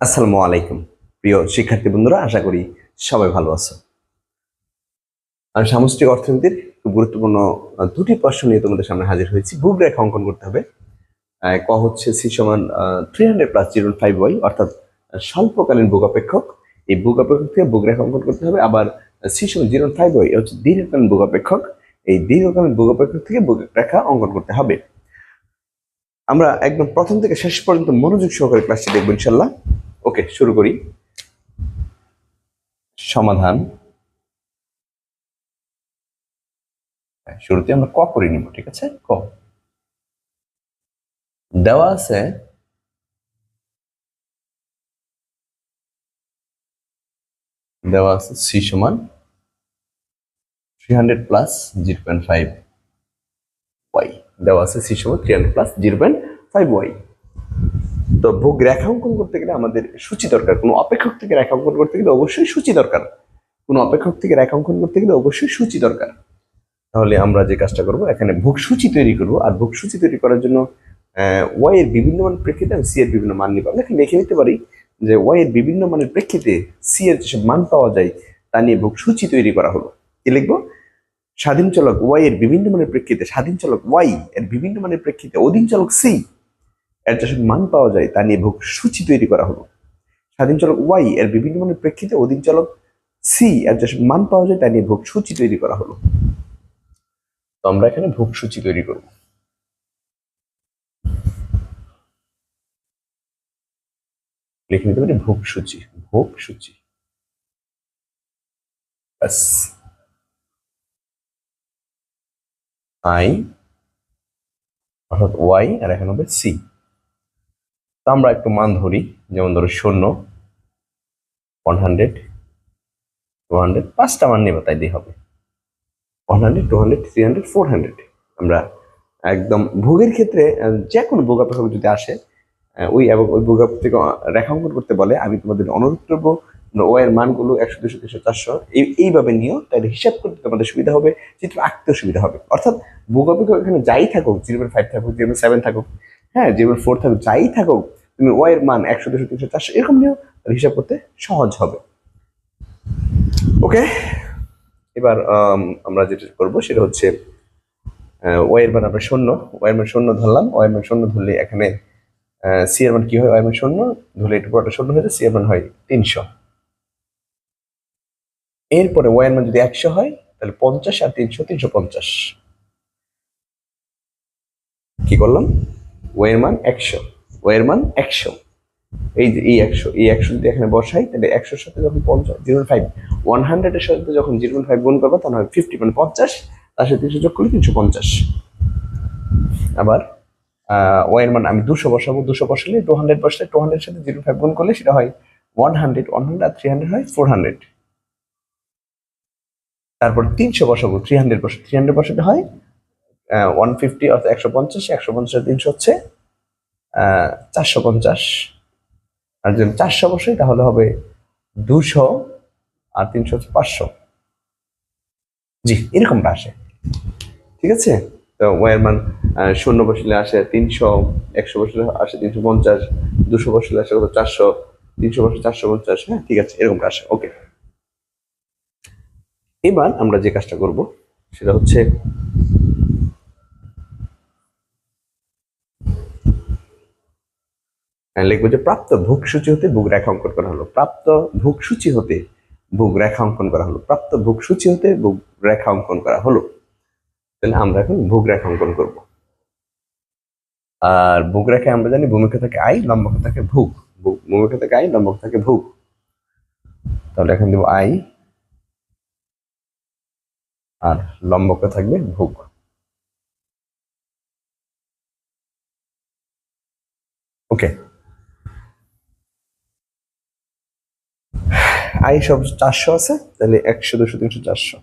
আসসালামু আলাইকুম প্রিয় শিক্ষার্থী বন্ধুরা, আশা করি সবাই ভালো আছো। আমি সামষ্টিক অর্থনীতির খুব গুরুত্বপূর্ণ দুটি প্রশ্ন নিয়ে তোমাদের সামনে হাজির হয়েছি। ভূরেখা অঙ্কন করতে হবে। ক হচ্ছে সি সমান 300 প্লাস 0.5y, অর্থাৎ স্বল্পকালীন ভূ অপেক্ষক। এই ভূ অপেক্ষক থেকে ভূরেখা অঙ্কন করতে হবে। আবার সি সমান 0.5y হচ্ছে দীর্ঘকালীন ভূ অপেক্ষক। এই দীর্ঘকালীন ভূ অপেক্ষক থেকে ভূরেখা অঙ্কন করতে হবে। আমরা একদম প্রথম থেকে শেষ পর্যন্ত মনোযোগ সহকারে ক্লাসটি দেখবো ইনশাল্লাহ। ওকে, শুরু করি। সমাধান। শুরুতে আমরা ক করে নিব, ঠিক আছে? ক দেওয়া আছে সি সমান 300 প্লাস 0.5 ওয়াই। দেওয়া আছে সি সমান 300 প্লাস 0.5 ওয়াই। তো ভোগ রেখা অঙ্কন করতে গেলে আমাদের সূচি দরকার। কোনো অপেক্ষক থেকে রেখা অঙ্কন করতে গেলে অবশ্যই সূচি দরকার। কোনো অপেক্ষক থেকে রেখা অঙ্কন করতে গেলে অবশ্যই সূচি দরকার। তাহলে আমরা যে কাজটা করব, এখানে ভোগ সূচি তৈরি করব। আর ভোগ সূচি তৈরি করার জন্য ওয়াই এর বিভিন্ন মান প্রেক্ষিতে আমি সি এর বিভিন্ন মান নিব। আমরা লিখে নিতে পারি যে ওয়াই এর বিভিন্ন মানের প্রেক্ষিতে সি এর যেসব মান পাওয়া যায় তা নিয়ে ভোগ সূচি তৈরি করা হলো। কি লিখবো? স্বাধীন চলক ওয়াই এর বিভিন্ন মানের প্রেক্ষিতে, স্বাধীন চলক ওয়াই এর বিভিন্ন মানের প্রেক্ষিতে অধীন চলক সি এর যেসব মান পাওয়া যায় তা নিয়ে ভোগ সূচি তৈরি করা হলো। স্বাধীন চলক ওয়াই এর বিভিন্ন মানের প্রেক্ষিতে অধীন চলক সি এর যেসব মান পাওয়া যায় তা নিয়ে ভোগ সূচি তৈরি করা হলো। তো আমরা এখানে ভোগ সূচি তৈরি করব। লিখে নিতে পারি ভোগ সূচি। ভোগ সূচি ব্যাস। আই অর্থাৎ ওয়াই আর এখানে হবে সি। তো আমরা একটু মান ধরি, যেমন ধরো 0, 100, 200, 5টা মান নেব, তাই দিয়ে হবে 100, 200, 300, 400। আমরা একদম ভোগের ক্ষেত্রে যে কোনো ভোগ অপেক্ষক যদি আসে ওই এবং ওই ভোগ থেকে রেখা অঙ্কন করতে বলে, আমি তোমাদের অনুরোধ করবো ও এর মানগুলো 100, 200, 300, 400 এইভাবে নিও, তাহলে হিসাব করতে তোমাদের সুবিধা হবে, চিত্র আঁকতেও সুবিধা হবে। অর্থাৎ ভোগ অপেক্ষক এখানে যাই থাকুক, 0.5 থাকুক, 0.7 থাকুক, হ্যাঁ 0.4 থাকুক, যাই থাকুক, তুমি ও এর মান 100, 200, 300, 400 এরকম নিও, তাহলে হিসাব করতে সহজ হবে। ওকে, এবার আমরা যেটা করবো সেটা হচ্ছে ওয়াই এর মান আমরা 0, ওয়াই এর মান 0 ধরলাম। ওয়াই এর মান 0 ধরলে এখানে সি এর মান কি হয়? ওয়াই এর মান 0 ধরলে এটা পুরোটা 0 হয়ে যায়, সি এর মান হয় 300। এরপরে ওয়াই এর মান যদি 100 হয় তাহলে 50 আর 300, 350। কি করলাম? ওয়াই এর মান 100, ওয়াই এর মান 100, এই যে এই 100 যদি এখানে বসাই, তাহলে 100 এর সাথে যখন 50, 0.5, 100 এর সাথে যখন 0.5 গুণ করবো তখন হয় 50, মানে 50, তার সাথে 300 যোগ করলে 350। আবার ওয়াই এর মান আমি 200 বসাবো, 200 বসালে 200 বসলে 200 এর সাথে 0.5 গুণ করলে সেটা হয় 100, 100 আর 300 হয় 400। তারপর 300 বসাবো, 300 বসাবো, 300 বসাতে হয় 150 অর্থাৎ 150, 150 আর 300 হচ্ছে 450। আর যদি 400 বসাই তাহলে হবে 200 আর 300 হচ্ছে 500। জি, এরকমটা আসে, ঠিক আছে? তো ওয়াই এর মান 0 বসলে আসে 300, 100 বসলে আসে 350, 200 বসলে আসে কত? 400, 300 বসলে 450। হ্যাঁ, ঠিক আছে, এরকমটা আসে। ওকে, এবার আমরা যে কাজটা করব সেটা হচ্ছে লিখবো যে প্রাপ্ত ভোগসূচি হতে ভোগ রেখা অঙ্কন করা হলো। প্রাপ্ত ভোগসূচি হতে ভোগ রেখা অঙ্কন করা হলো। প্রাপ্ত ভোগসূচি হতে ভোগ রেখা অঙ্কন করা হলো। তাহলে আমরা এখন ভোগ রেখা অঙ্কন করব। আর ভোগ রেখায় আমরা জানি ভূমিকা থাকে আই, লম্বক থাকে ভোগ। ভূমিকা থাকে আই, লম্বক থাকে ভোগ। তাহলে এখন দেবো আই আর লম্বকে থাকবে ভোগ। ওকে, আই সব 400 আছে, তাহলে 100, 200, 300, 400,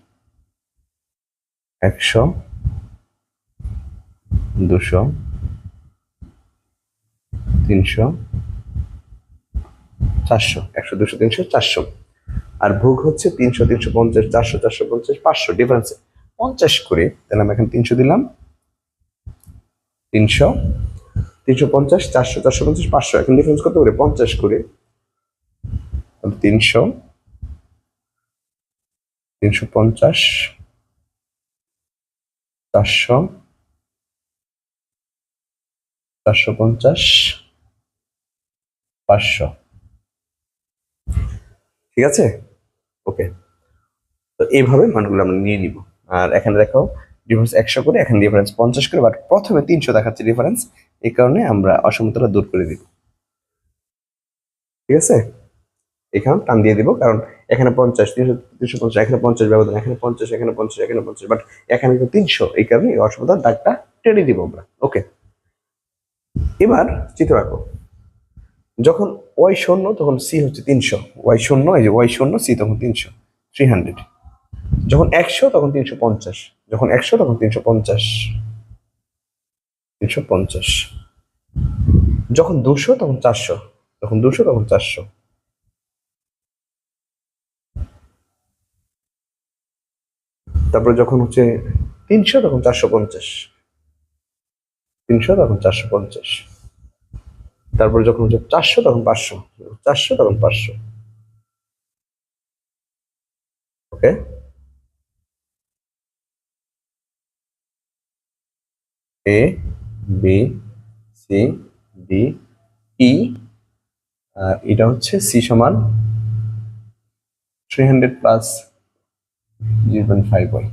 100, 200, 300, 400, 100, 200, 300, 400। আর ভোগ হচ্ছে 300, 350, 400, 450, 500, ডিফারেন্স 50 করে। তাহলে আমি এখন 300 দিলাম, 300, 350, 400, 450, 500। এখন ডিফারেন্স কত করে? 50 করে। 300, 350, 400, 450, 500। ঠিক আছে, ওকে। তো এইভাবে মানগুলো আমরা নিয়ে নিব। আর এখানে দেখো ডিফারেন্স 100 করে, এখানে ডিফারেন্স 50 করে, বাট প্রথমে 300 দেখাচ্ছে ডিফারেন্স, এই কারণে আমরা অসমতাটা দূর করে দিব। ঠিক আছে, এখানে টান দিয়ে দিব, কারণ এখানে 50, 300, 350, এখানে 50 ব্যবধান, এখানে 50, এখানে 50, এখানে 50, বাট এখানে কিন্তু 300, এই কারণে এই অসমতার দাগটা টেনে দিব আমরা। ওকে, এবার চিত্র আঁকো। যখন ওয়াই শূন্য তখন সি হচ্ছে 300, ওয়াই শূন্য, এই যে ওয়াই শূন্য, সি তখন 300, 300। যখন 100 তখন 350, যখন 100 তখন 350, 350। যখন 200 তখন 400, যখন 200 তখন 400। তারপরে যখন হচ্ছে 300 তখন 450, 300 তখন 450। তারপরে যখন হচ্ছে 400 তখন 500, 400 তখন 500। ওকে, A B C D E, আর এটা হচ্ছে সি সমান 300 প্লাস 0.5y।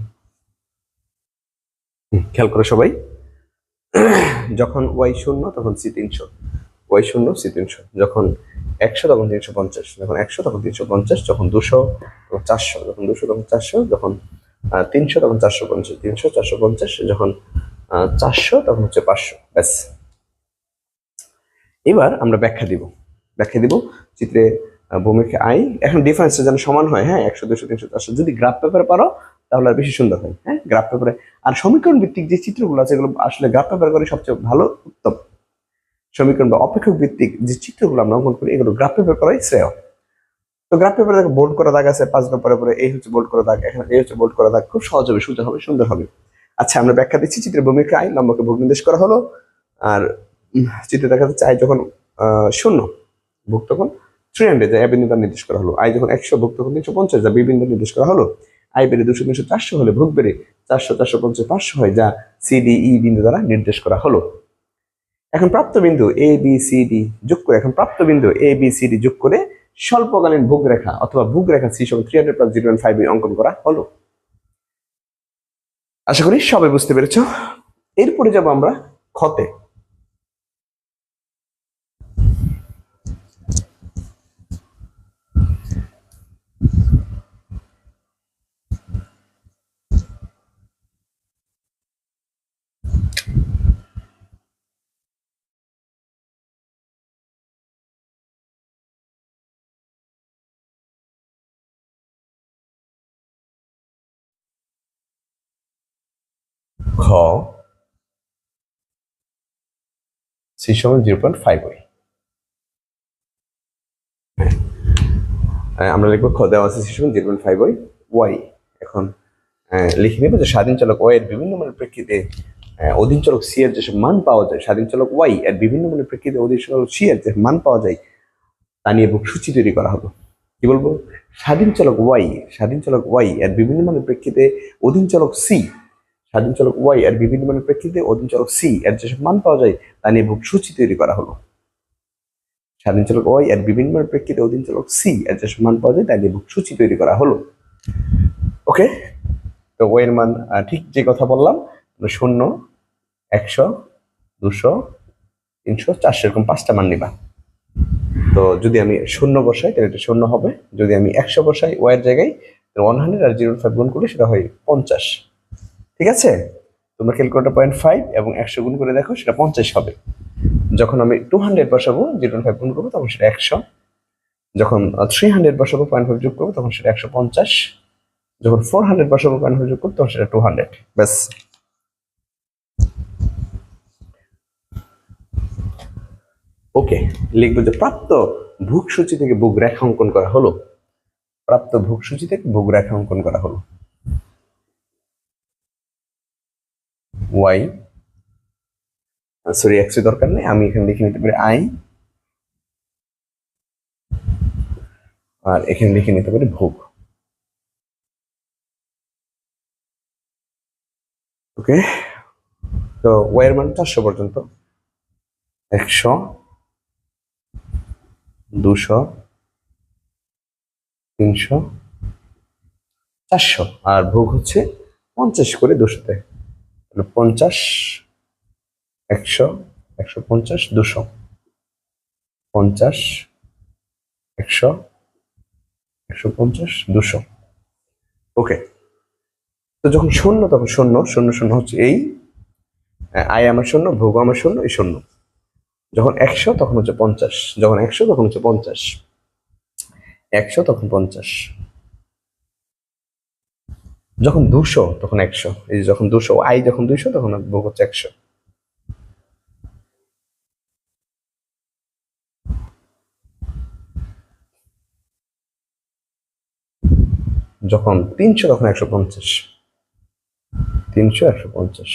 খেয়াল করো সবাই, যখন ওয়াই শূন্য তখন সি 300, ওয়াই শূন্য সি 300, যখন 100 তখন 350, যখন 100 তখন 350, যখন 200 তখন 400, যখন 200 তখন 400, যখন 300 তখন 450, 300 450, যখন 400 তখন হচ্ছে 500। ব্যাস, এবার আমরা ব্যাখ্যা দিব চিত্রে। ভূমিকে আই, এখন ডিফারেন্স যেন সমান হয়, হ্যাঁ, 100, 200, 300, 400। যদি গ্রাফ পেপারে পারো তাহলে আর বেশি সুন্দর হয়। হ্যাঁ, গ্রাফ পেপারে আর সমীকরণ ভিত্তিক যে চিত্রগুলো আছে এগুলো আসলে গ্রাফ পেপার করে সবচেয়ে ভালো, উত্তম। সমীকরণ বা অপেক্ষক ভিত্তিক যে চিত্রগুলো আমরা অঙ্কন করি এগুলো গ্রাফ পেপার করাই শ্রেয়। তো গ্রাফ পেপারে দেখো বোল্ড করা দাগ আছে, 5 গ্রাফ পরে এই হচ্ছে বোল্ড করা দাগ, এখানে এই হচ্ছে বোল্ড করা দাগ, খুব সহজ হবে, সোজা হবে, সুন্দর হবে। আচ্ছা, আমরা ব্যাখ্যা দিচ্ছি। চিত্রে ভূমিকে আই, লম্বকে ভোগ নির্দেশ করা হলো। আর চিত্রে দেখা যাচ্ছে আই যখন শূন্য, ভোগ তখন 300 যা বিন্দু দ্বারা নির্দেশ করা হলো। আই যখন 100, ভোগ তখন 350 যা বি বিন্দু নির্দেশ করা হলো। আই বেড়ে 200, 300, 400 হলে ভোগ বেড়ে 400, 450, 500 হয়, যা সি ডি ই বিন্দু দ্বারা নির্দেশ করা হলো। এখন প্রাপ্ত বিন্দু এ বি সি ডি যোগ করে, এখন প্রাপ্ত বিন্দু এ বি সি ডি যোগ করে স্বল্পকালীন ভোগ রেখা অথবা ভোগ রেখা সি সমান 300 প্লাস 0.5 অঙ্কন করা হলো। আশা করি সবাই বুঝতে পেরেছ। এরপরে যাব আমরা খতে। খ, সি সমান 0.5 ওয়াই। আমরা লিখবো খ দেওয়া আছে সি সমান 0.5 ওয়াই ওয়াই। এখন লিখে নেব যে স্বাধীন চলক ওয়াই এর বিভিন্ন মানের প্রেক্ষিতে অধীন চলক সি এর যেসব মান পাওয়া যায়, স্বাধীন চলক ওয়াই এর বিভিন্ন মানের প্রেক্ষিতে অধীন চলক সি এর যে মান পাওয়া যায় তা নিয়ে সূচি তৈরি করা হলো। কি বলবো? স্বাধীন চলক ওয়াই এর বিভিন্ন মানের প্রেক্ষিতে অধীন চলক সি, স্বাধীন চলক ওয়াই এর বিভিন্ন মানের প্রেক্ষিতে অধীন চলক সি এর যেসব মান পাওয়া যায় তা নিয়ে সূচি তৈরি করা হলো। স্বাধীন চলক ওয়াই এর বিভিন্ন মানের প্রেক্ষিতে অধীন চলক সি এর যেসব মান পাওয়া যায় তা নিয়ে সূচি তৈরি করা হলো। ওকে, তো ওয়াই এর মান ঠিক যে কথা বললাম, 0, 100, 200, 300, 400 এরকম 5টা মান নিবা। তো যদি আমি 0 বসাই তাহলে এটা 0 হবে, যদি আমি 100 বসাই ওয়াই এর জায়গায় 100 আর 0.5 গুণ করলে সেটা হয় 50। ঠিক আছে, তোমরা ক্যালকুলেটর 0.5 এবং 100 গুণ করে দেখো, সেটা 50 হবে। যখন আমি 200 বসাবো 0.5 গুণ করবো তখন সেটা 100, যখন 300 বসাবো 0.5 যোগ করবো তখন সেটা 150, যখন 400 বসাবো 0.5 যোগ করবো তখন সেটা 200। ব্যাস। ওকে, লিখবো যে প্রাপ্ত ভোগসূচি থেকে ভোগ রেখা অঙ্কন করা হলো, প্রাপ্ত ভোগসূচি থেকে ভোগ রেখা অঙ্কন করা হলো। ওয়াই, সরি এক্স দরকার নেই, আমি এখানে লিখে নিতে পারি আই আর এখানে লিখে নিতে পারি ভোগ। ওকে, তো ওয়াই এর মান 400 পর্যন্ত, 100, 200, 300, 400, আর ভোগ হচ্ছে 50 করে 200-তে, 50, 100, 150, 200, 50, 100, 150, 200। ওকে, তো যখন শূন্য তখন শূন্য, শূন্য শূন্য হচ্ছে এই আয় আমার শূন্য, ভোগ আমার শূন্য, এই শূন্য। যখন 100 তখন হচ্ছে 50, যখন 100 তখন হচ্ছে 50, 100 তখন 50, যখন 200 তখন 100, এই যে যখন 200, আই যখন 200 তখন ভোগ হচ্ছে 100। যখন 300 তখন 150, 300, 150,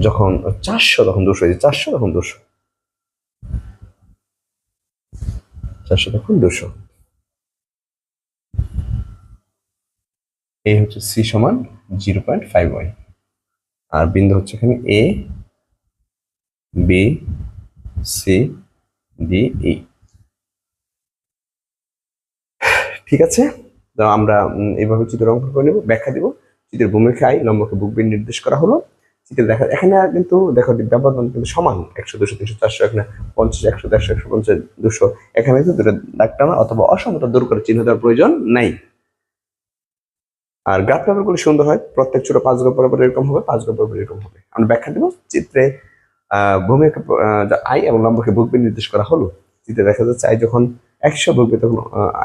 যখন 400 তখন 200, এই যে 400 তখন 200, 400 তখন 200। এই হচ্ছে সি সমান 0.5y, আর বিন্দু হচ্ছে এখানে এ, বি, সি, ডি, ই। ঠিক আছে, তো আমরা এইভাবে চিত্র অঙ্কন করে নেব, ব্যাখ্যা দিব। চিত্রের ভূমিকা আই, লম্বকে বুক বিন্দু নির্দেশ করা হলো। চিত্রে দেখা এখানে কিন্তু দেখো ব্যবধান কিন্তু সমান, 100, 200, 300, 400, এখানে 50, 100, 150, 150, 200, এখানে কিন্তু দুটো দাগ টানা অথবা অসমতা দূর করে চিহ্ন দেওয়ার প্রয়োজন নাই। আর গ্রাফ ব্যবহার করলে সুন্দর হয়, প্রত্যেক ছোট 5 গড় বরাবর এরকম হবে, 5 গড় বরাবর এরকম হবে। আমরা ব্যাখ্যা দিব। চিত্রে ভূমিকা আই এবং লম্বকে বুক বিন্দু নির্দেশ করা হলো। চিত্রে দেখা যাচ্ছে আই যখন 100, ভোগ তখন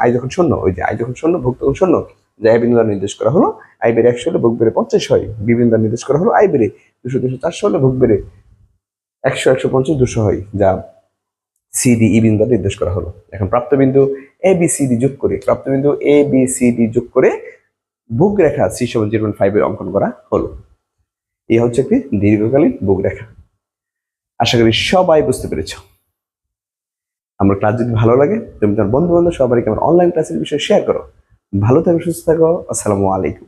আই যখন শূন্য, ওই যে আই যখন শূন্য, ভোগ তখন শূন্য, যে আই বিন্দু দ্বারা নির্দেশ করা হলো। আই বেড়ে 100 হলে ভোগ বেড়ে 50 হয়, বি বিন্দু দ্বারা নির্দেশ করা হলো। আই বেড়ে 200, 200, 400 হলে ভোগ বেড়ে 100, 150, 200 হয়, যা সি ডি ই বিন্দু দ্বারা নির্দেশ করা হলো। এখন প্রাপ্ত বিন্দু এ বি সি ডি যোগ করে, প্রাপ্ত বিন্দু এ বি সি ডি যোগ করে বুক রেখা সি সমান 0.5 এর অঙ্কন করা হলো। এই হচ্ছে একটি দীর্ঘকালীন বুক রেখা। আশা করি সবাই বুঝতে পেরেছ। আমার ক্লাস যদি ভালো লাগে তুমি তোমার বন্ধু বান্ধব সবাইকে আমার অনলাইন ক্লাসের বিষয়ে শেয়ার করো। ভালো থাকো, সুস্থ থাকো। আসসালামু আলাইকুম।